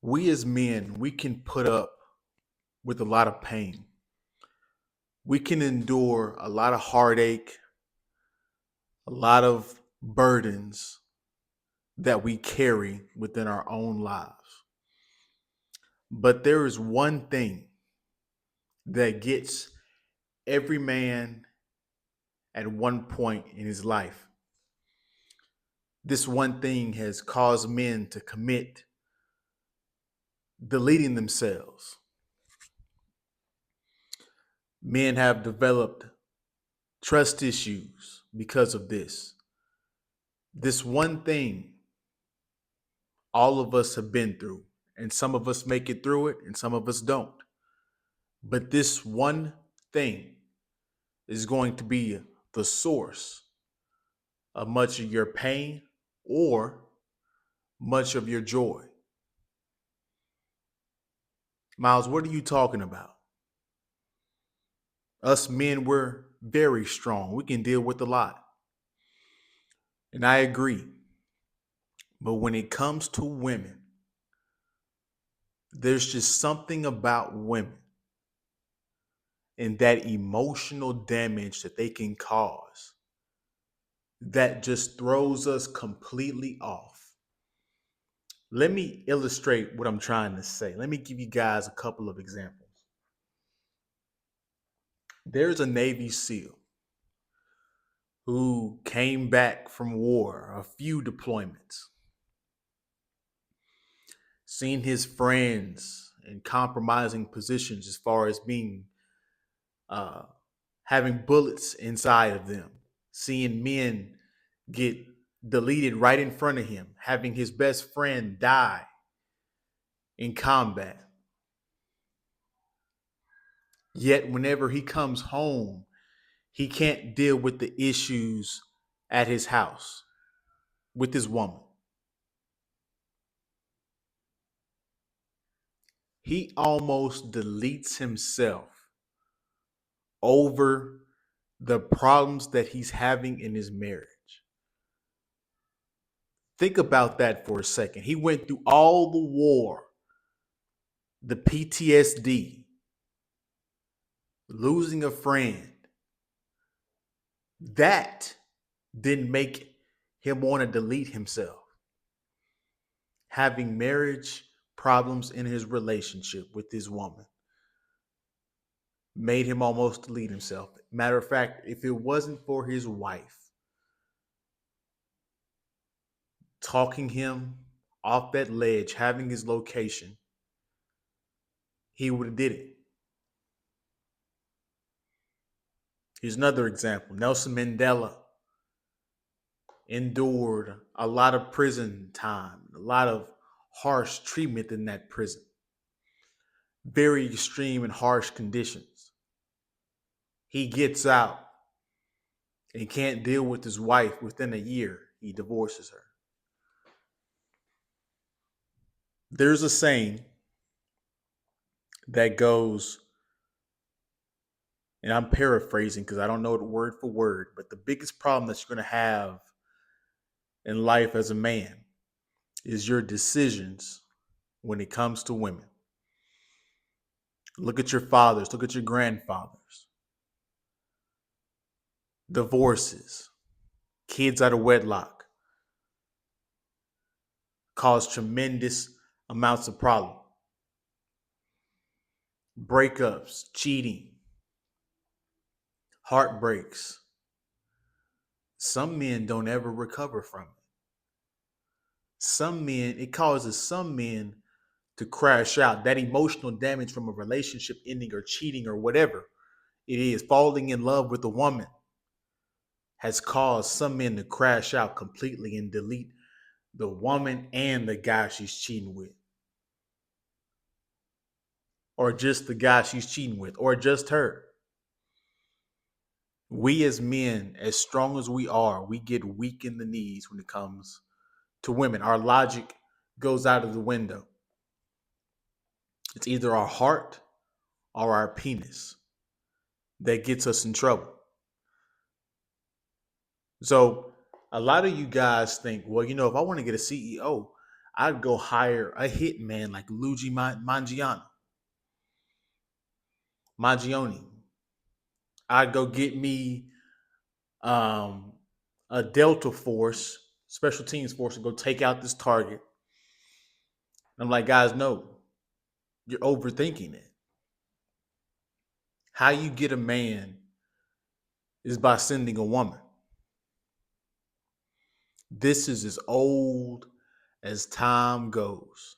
We as men, we can put up with a lot of pain. We can endure a lot of heartache, a lot of burdens that we carry within our own lives. But there is one thing that gets every man at one point in his life. This one thing has caused men to commit deleting themselves. Men have developed trust issues because of this. This one thing all of us have been through, and some of us make it through it, and some of us don't. But this one thing is going to be the source of much of your pain or much of your joy. Miles, what are you talking about? Us men, we're very strong. We can deal with a lot. And I agree. But when it comes to women, there's just something about women and that emotional damage that they can cause that just throws us completely off. Let me illustrate what I'm trying to say. Let me give you guys a couple of examples. There's a Navy SEAL who came back from war, a few deployments, seen his friends in compromising positions as far as being uh, having bullets inside of them, seeing men get deleted right in front of him, having his best friend die in combat. Yet, whenever he comes home, he can't deal with the issues at his house with his woman. He almost deletes himself over the problems that he's having in his marriage. Think about that for a second. He went through all the war, the PTSD, losing a friend. That didn't make him want to delete himself. Having marriage problems in his relationship with his woman made him almost delete himself. Matter of fact, if it wasn't for his wife talking him off that ledge, having his location, he would have did it. Here's another example. Nelson Mandela endured a lot of prison time, a lot of harsh treatment in that prison. Very extreme and harsh conditions. He gets out and can't deal with his wife. Within a year, he divorces her. There's a saying that goes, and I'm paraphrasing because I don't know it word for word, but the biggest problem that you're going to have in life as a man is your decisions when it comes to women. Look at your fathers, look at your grandfathers. Divorces, kids out of wedlock cause tremendous amounts of problem. Breakups, cheating, heartbreaks. Some men don't ever recover from it. Some men, it causes some men to crash out. That emotional damage from a relationship ending or cheating or whatever it is, falling in love with a woman, has caused some men to crash out completely and delete the woman and the guy she's cheating with, or just the guy she's cheating with, or just her. We as men, as strong as we are, we get weak in the knees when it comes to women. Our logic goes out of the window. It's either our heart or our penis that gets us in trouble. So a lot of you guys think, well, if I want to get a CEO, I'd go hire a hitman like Luigi Mangione. I'd go get me um, a Delta Force, special teams force, to go take out this target. I'm like, guys, no, you're overthinking it. How you get a man is by sending a woman. This is as old as time goes.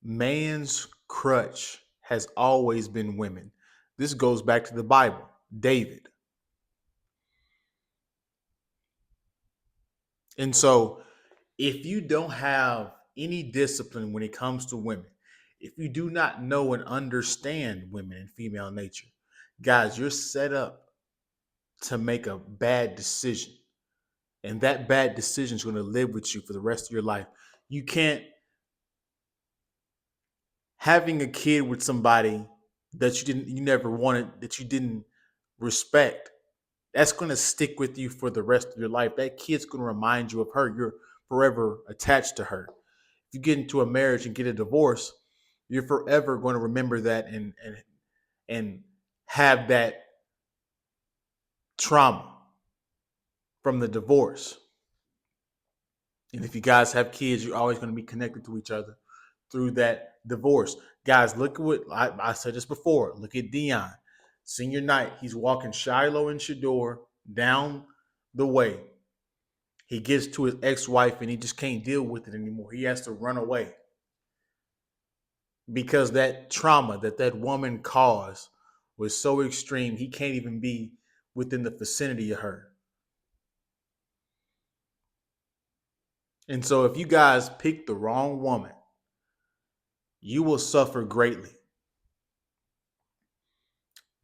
Man's crutch has always been women. This goes back to the Bible. David. And so, if you don't have any discipline when it comes to women, if you do not know and understand women and female nature, guys, you're set up to make a bad decision. And that bad decision is going to live with you for the rest of your life. You can't, having a kid with somebody that you never wanted, that you didn't respect, that's going to stick with you for the rest of your life. That kid's going to remind you of her. You're forever attached to her. If you get into a marriage and get a divorce, you're forever going to remember that and have that trauma from the divorce. And if you guys have kids, you're always going to be connected to each other through that divorce. Guys, look at what I said this before. Look at Dion. Senior night, he's walking Shiloh and Shador down the way. He gets to his ex-wife and he just can't deal with it anymore. He has to run away because that trauma that woman caused was so extreme, he can't even be within the vicinity of her. And so if you guys pick the wrong woman, you will suffer greatly.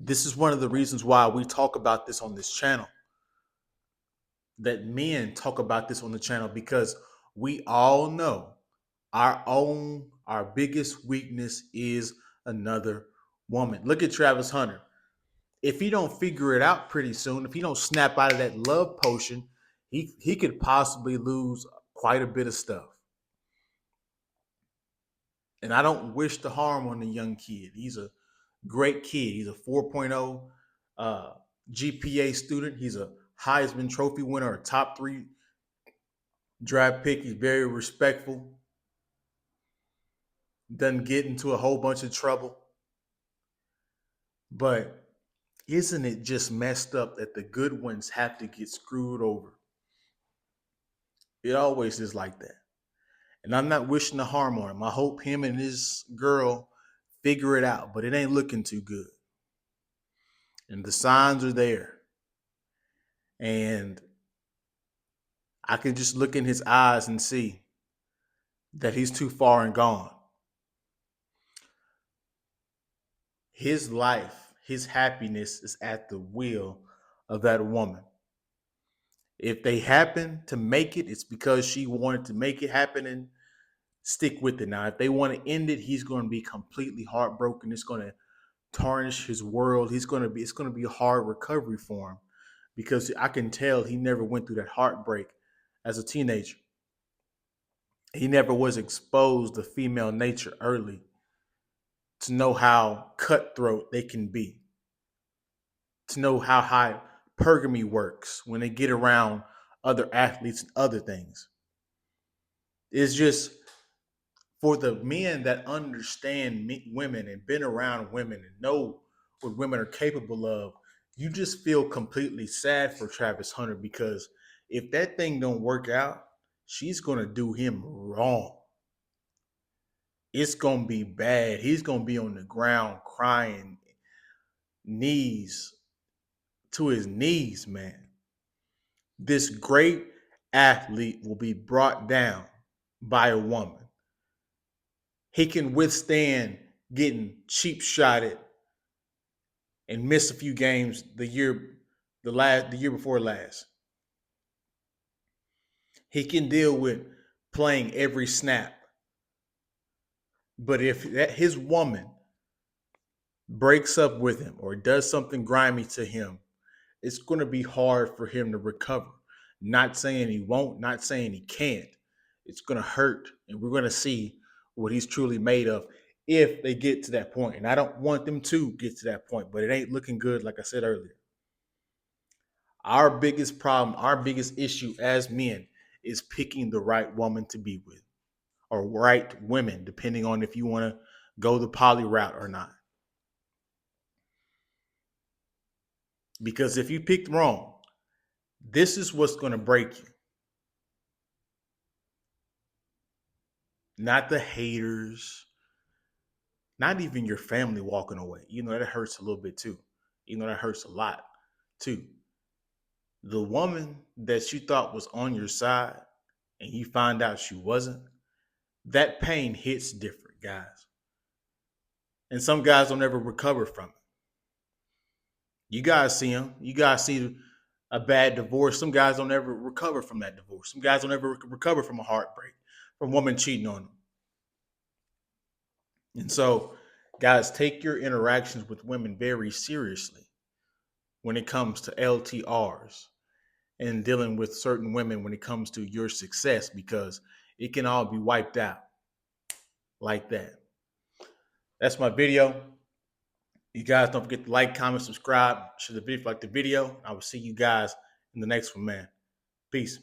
This is one of the reasons why we talk about this on this channel. That men talk about this on the channel, because we all know our biggest weakness is another woman. Look at Travis Hunter. If he don't figure it out pretty soon, if he don't snap out of that love potion, he could possibly lose quite a bit of stuff. And I don't wish the harm on the young kid. He's a great kid. He's a 4.0 GPA student. He's a Heisman Trophy winner, a top 3 draft pick. He's very respectful. Doesn't get into a whole bunch of trouble. But isn't it just messed up that the good ones have to get screwed over? It always is like that. And I'm not wishing the harm on him. I hope him and his girl figure it out, but it ain't looking too good. And the signs are there. And I can just look in his eyes and see that he's too far and gone. His life, his happiness is at the will of that woman. If they happen to make it, it's because she wanted to make it happen and stick with it. Now, if they want to end it, he's going to be completely heartbroken. It's going to tarnish his world. It's going to be a hard recovery for him, because I can tell he never went through that heartbreak as a teenager. He never was exposed to female nature early to know how cutthroat they can be, to know how hypergamy works when they get around other athletes and other things. It's just for the men that understand women and been around women and know what women are capable of. You just feel completely sad for Travis Hunter, because if that thing don't work out, she's going to do him wrong. It's going to be bad. He's going to be on the ground crying, knees to his knees, man. This great athlete will be brought down by a woman. He can withstand getting cheap shotted and miss a few games the year before last. He can deal with playing every snap. But if his woman breaks up with him or does something grimy to him, it's going to be hard for him to recover. Not saying he won't, not saying he can't. It's going to hurt, and we're going to see what he's truly made of if they get to that point. And I don't want them to get to that point, but it ain't looking good, like I said earlier. Our biggest problem, our biggest issue as men is picking the right woman to be with, or right women, depending on if you want to go the poly route or not. Because if you picked wrong, this is what's going to break you. Not the haters, not even your family walking away. You know, that hurts a little bit too. You know, that hurts a lot too. The woman that you thought was on your side and you find out she wasn't, that pain hits different, guys. And some guys don't ever recover from it. You guys see them. You guys see a bad divorce. Some guys don't ever recover from that divorce. Some guys don't ever recover from a heartbreak, from a woman cheating on them. And so, guys, take your interactions with women very seriously when it comes to LTRs and dealing with certain women when it comes to your success, because it can all be wiped out like that. That's my video. You guys don't forget to like, comment, subscribe. Share the video, like the video. I will see you guys in the next one, man. Peace.